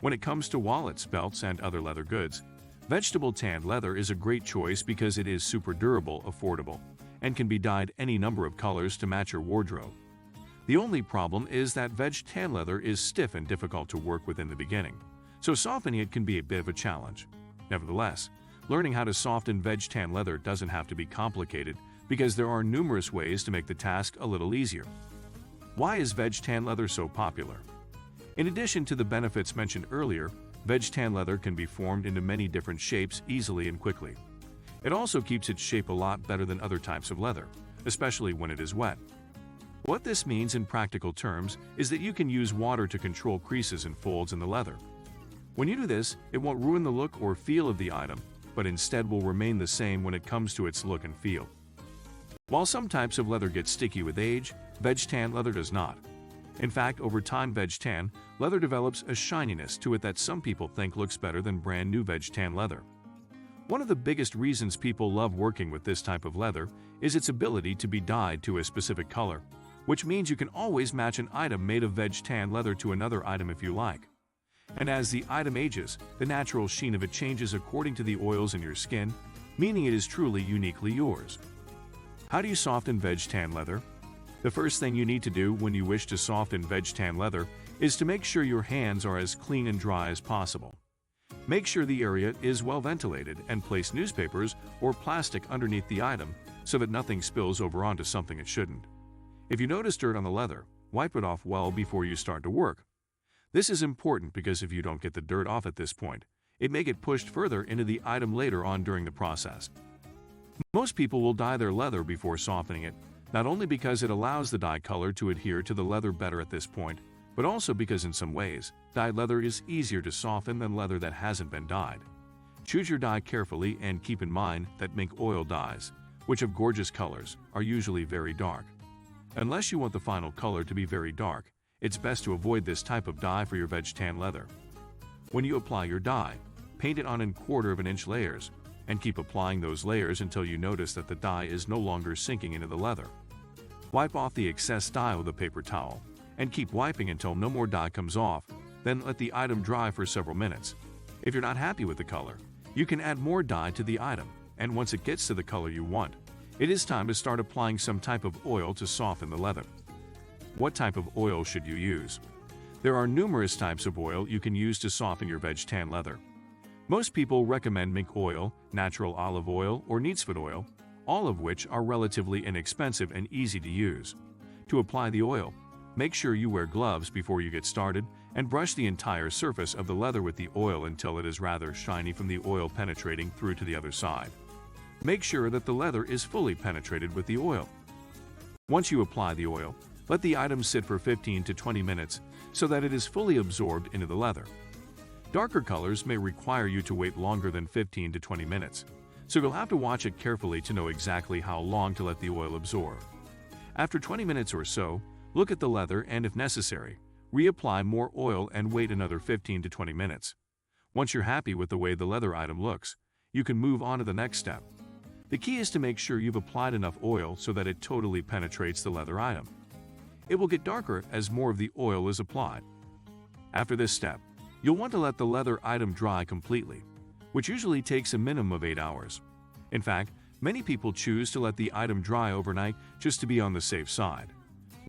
When it comes to wallets, belts, and other leather goods, vegetable tanned leather is a great choice because it is super durable, affordable, and can be dyed any number of colors to match your wardrobe. The only problem is that veg tan leather is stiff and difficult to work with in the beginning, so softening it can be a bit of a challenge. Nevertheless, learning how to soften veg tan leather doesn't have to be complicated because there are numerous ways to make the task a little easier. Why is veg tan leather so popular? In addition to the benefits mentioned earlier, veg tan leather can be formed into many different shapes easily and quickly. It also keeps its shape a lot better than other types of leather, especially when it is wet. What this means in practical terms is that you can use water to control creases and folds in the leather. When you do this, it won't ruin the look or feel of the item, but instead will remain the same when it comes to its look and feel. While some types of leather get sticky with age, veg tan leather does not. In fact, over time, veg tan leather develops a shininess to it that some people think looks better than brand new veg tan leather. One of the biggest reasons people love working with this type of leather is its ability to be dyed to a specific color, which means you can always match an item made of veg tan leather to another item if you like. And as the item ages, the natural sheen of it changes according to the oils in your skin, meaning it is truly uniquely yours. How do you soften veg tan leather? The first thing you need to do when you wish to soften veg tan leather is to make sure your hands are as clean and dry as possible. Make sure the area is well ventilated and place newspapers or plastic underneath the item so that nothing spills over onto something it shouldn't. If you notice dirt on the leather, wipe it off well before you start to work. This is important because if you don't get the dirt off at this point, it may get pushed further into the item later on during the process. Most people will dye their leather before softening it, not only because it allows the dye color to adhere to the leather better at this point, but also because in some ways, dyed leather is easier to soften than leather that hasn't been dyed. Choose your dye carefully and keep in mind that mink oil dyes, which have gorgeous colors, are usually very dark. Unless you want the final color to be very dark, it's best to avoid this type of dye for your veg tan leather. When you apply your dye, paint it on in 1/4 of an inch layers, and keep applying those layers until you notice that the dye is no longer sinking into the leather. Wipe off the excess dye with a paper towel, and keep wiping until no more dye comes off, then let the item dry for several minutes. If you're not happy with the color, you can add more dye to the item, and once it gets to the color you want, it is time to start applying some type of oil to soften the leather. What type of oil should you use? There are numerous types of oil you can use to soften your veg tan leather. Most people recommend mink oil, natural olive oil, or neatsfoot oil, all of which are relatively inexpensive and easy to use. To apply the oil, make sure you wear gloves before you get started and brush the entire surface of the leather with the oil until it is rather shiny from the oil penetrating through to the other side. Make sure that the leather is fully penetrated with the oil. Once you apply the oil, let the item sit for 15 to 20 minutes so that it is fully absorbed into the leather. Darker colors may require you to wait longer than 15 to 20 minutes, so you'll have to watch it carefully to know exactly how long to let the oil absorb. After 20 minutes or so, look at the leather and, if necessary, reapply more oil and wait another 15 to 20 minutes. Once you're happy with the way the leather item looks, you can move on to the next step. The key is to make sure you've applied enough oil so that it totally penetrates the leather item. It will get darker as more of the oil is applied. After this step, you'll want to let the leather item dry completely, which usually takes a minimum of 8 hours. In fact, many people choose to let the item dry overnight just to be on the safe side.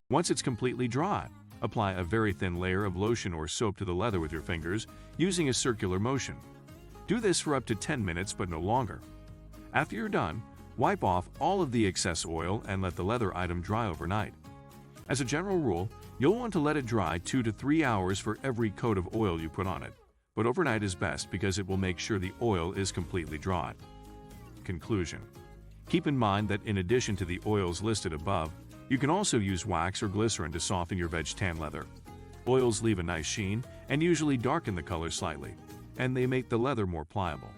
Once it's completely dry, apply a very thin layer of lotion or soap to the leather with your fingers using a circular motion. Do this for up to 10 minutes but no longer. After you're done, wipe off all of the excess oil and let the leather item dry overnight. As a general rule, you'll want to let it dry 2 to 3 hours for every coat of oil you put on it, but overnight is best because it will make sure the oil is completely dry. Conclusion: keep in mind that in addition to the oils listed above, you can also use wax or glycerin to soften your veg tan leather. Oils leave a nice sheen and usually darken the color slightly, and they make the leather more pliable.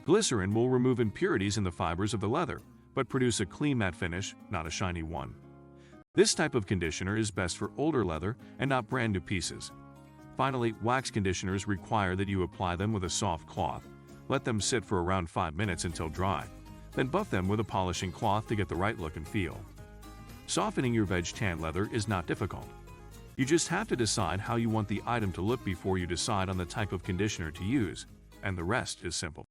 Glycerin will remove impurities in the fibers of the leather, but produce a clean matte finish, not a shiny one. This type of conditioner is best for older leather and not brand new pieces. Finally, wax conditioners require that you apply them with a soft cloth. Let them sit for around 5 minutes until dry. Then buff them with a polishing cloth to get the right look and feel. Softening your veg tan leather is not difficult. You just have to decide how you want the item to look before you decide on the type of conditioner to use, and the rest is simple.